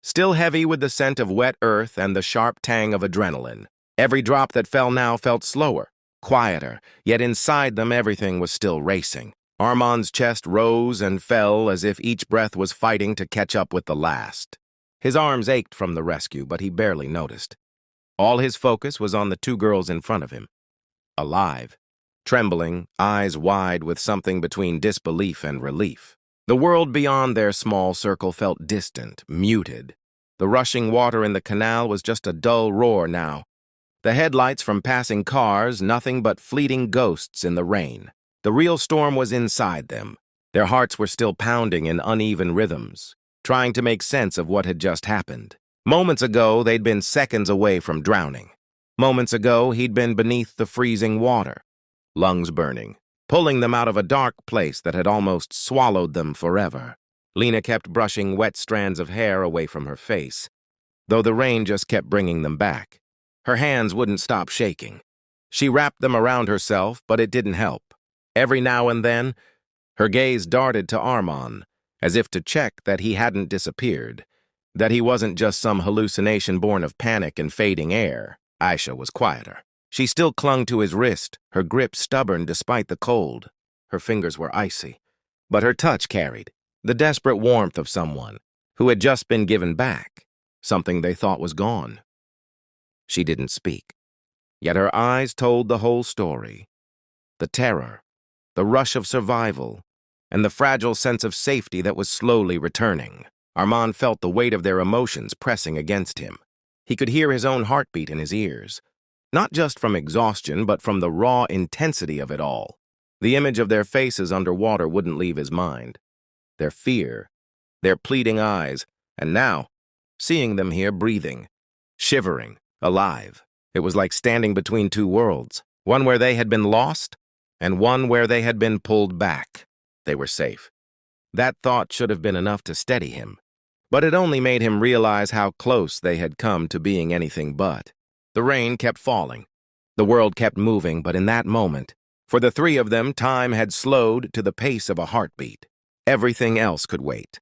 still heavy with the scent of wet earth and the sharp tang of adrenaline. Every drop that fell now felt slower, quieter, yet inside them everything was still racing. Armand's chest rose and fell as if each breath was fighting to catch up with the last. His arms ached from the rescue, but he barely noticed. All his focus was on the two girls in front of him. Alive, trembling, eyes wide with something between disbelief and relief. The world beyond their small circle felt distant, muted. The rushing water in the canal was just a dull roar now. The headlights from passing cars, nothing but fleeting ghosts in the rain. The real storm was inside them. Their hearts were still pounding in uneven rhythms, trying to make sense of what had just happened. Moments ago, they'd been seconds away from drowning. Moments ago, he'd been beneath the freezing water, lungs burning, pulling them out of a dark place that had almost swallowed them forever. Lena kept brushing wet strands of hair away from her face, though the rain just kept bringing them back. Her hands wouldn't stop shaking. She wrapped them around herself, but it didn't help. Every now and then, her gaze darted to Armand, as if to check that he hadn't disappeared, that he wasn't just some hallucination born of panic and fading air. Aisha was quieter. She still clung to his wrist, her grip stubborn despite the cold. Her fingers were icy, but her touch carried the desperate warmth of someone who had just been given back, something they thought was gone. She didn't speak, yet her eyes told the whole story. The terror, the rush of survival, and the fragile sense of safety that was slowly returning. Armand felt the weight of their emotions pressing against him. He could hear his own heartbeat in his ears, not just from exhaustion, but from the raw intensity of it all. The image of their faces underwater wouldn't leave his mind. Their fear, their pleading eyes, and now, seeing them here breathing, shivering, alive. It was like standing between two worlds, one where they had been lost, and one where they had been pulled back. They were safe. That thought should have been enough to steady him, but it only made him realize how close they had come to being anything but. The rain kept falling. The world kept moving, but in that moment, for the three of them, time had slowed to the pace of a heartbeat. Everything else could wait.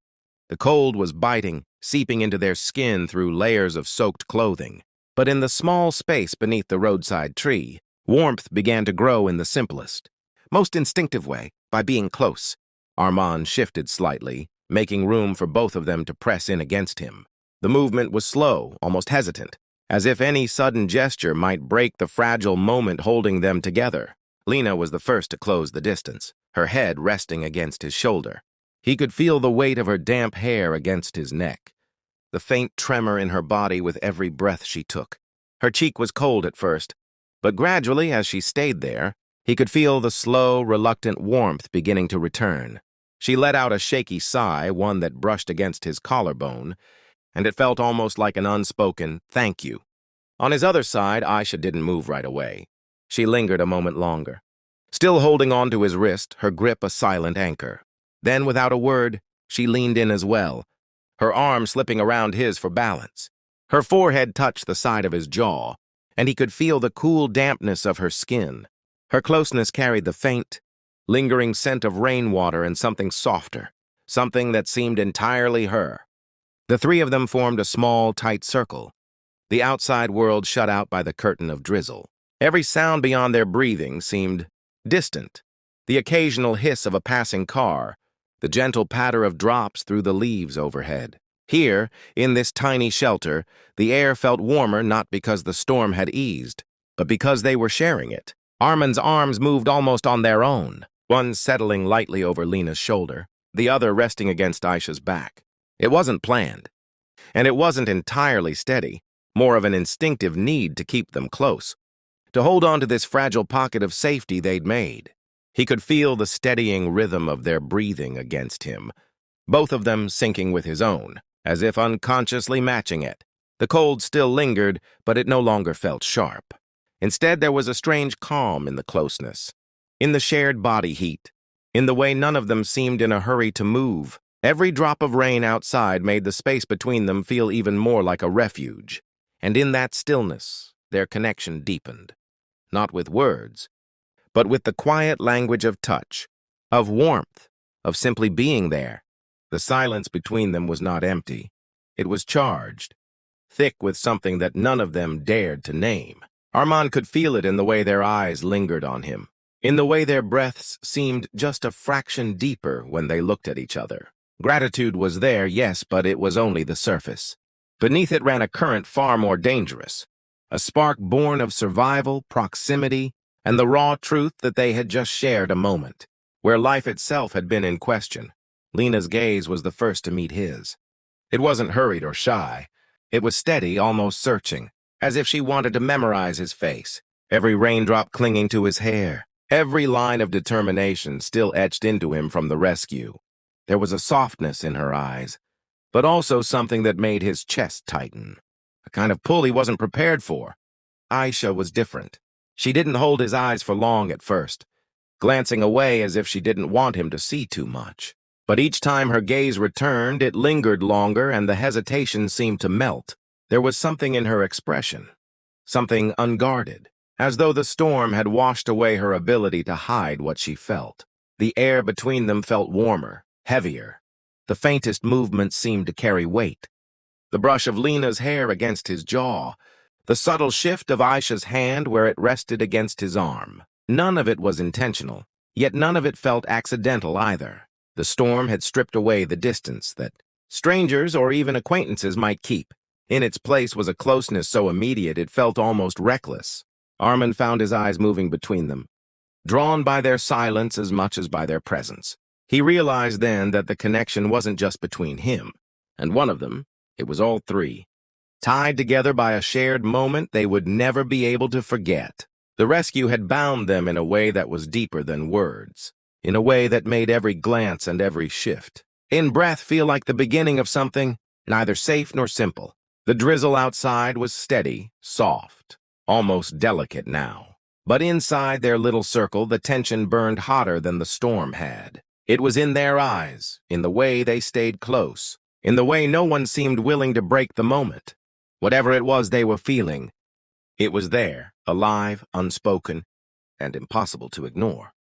The cold was biting, seeping into their skin through layers of soaked clothing. But in the small space beneath the roadside tree, warmth began to grow in the simplest, most instinctive way, by being close. Armand shifted slightly, making room for both of them to press in against him. The movement was slow, almost hesitant, as if any sudden gesture might break the fragile moment holding them together. Lena was the first to close the distance, her head resting against his shoulder. He could feel the weight of her damp hair against his neck, the faint tremor in her body with every breath she took. Her cheek was cold at first, but gradually, as she stayed there, he could feel the slow, reluctant warmth beginning to return. She let out a shaky sigh, one that brushed against his collarbone, and it felt almost like an unspoken thank you. On his other side, Aisha didn't move right away. She lingered a moment longer, still holding on to his wrist, her grip a silent anchor. Then, without a word, she leaned in as well, her arm slipping around his for balance. Her forehead touched the side of his jaw, and he could feel the cool dampness of her skin. Her closeness carried the faint, lingering scent of rainwater and something softer, something that seemed entirely her. The three of them formed a small, tight circle, the outside world shut out by the curtain of drizzle. Every sound beyond their breathing seemed distant. The occasional hiss of a passing car, the gentle patter of drops through the leaves overhead. Here, in this tiny shelter, the air felt warmer not because the storm had eased, but because they were sharing it. Armand's arms moved almost on their own, one settling lightly over Lena's shoulder, the other resting against Aisha's back. It wasn't planned, and it wasn't entirely steady, more of an instinctive need to keep them close, to hold on to this fragile pocket of safety they'd made. He could feel the steadying rhythm of their breathing against him, both of them syncing with his own, as if unconsciously matching it. The cold still lingered, but it no longer felt sharp. Instead, there was a strange calm in the closeness, in the shared body heat, in the way none of them seemed in a hurry to move. Every drop of rain outside made the space between them feel even more like a refuge, and in that stillness, their connection deepened. Not with words, but with the quiet language of touch, of warmth, of simply being there. The silence between them was not empty. It was charged, thick with something that none of them dared to name. Armand could feel it in the way their eyes lingered on him, in the way their breaths seemed just a fraction deeper when they looked at each other. Gratitude was there, yes, but it was only the surface. Beneath it ran a current far more dangerous, a spark born of survival, proximity, and the raw truth that they had just shared a moment, where life itself had been in question. Lena's gaze was the first to meet his. It wasn't hurried or shy. It was steady, almost searching, as if she wanted to memorize his face, every raindrop clinging to his hair, every line of determination still etched into him from the rescue. There was a softness in her eyes, but also something that made his chest tighten, a kind of pull he wasn't prepared for. Aisha was different. She didn't hold his eyes for long at first, glancing away as if she didn't want him to see too much. But each time her gaze returned, it lingered longer and the hesitation seemed to melt. There was something in her expression, something unguarded, as though the storm had washed away her ability to hide what she felt. The air between them felt warmer, heavier. The faintest movement seemed to carry weight. The brush of Lena's hair against his jaw, the subtle shift of Aisha's hand where it rested against his arm. None of it was intentional, yet none of it felt accidental either. The storm had stripped away the distance that strangers or even acquaintances might keep. In its place was a closeness so immediate it felt almost reckless. Armand found his eyes moving between them, drawn by their silence as much as by their presence. He realized then that the connection wasn't just between him and one of them, it was all three, tied together by a shared moment they would never be able to forget. The rescue had bound them in a way that was deeper than words, in a way that made every glance and every shift in breath feel like the beginning of something neither safe nor simple. The drizzle outside was steady, soft, almost delicate now. But inside their little circle, the tension burned hotter than the storm had. It was in their eyes, in the way they stayed close, in the way no one seemed willing to break the moment. Whatever it was they were feeling, it was there, alive, unspoken, and impossible to ignore.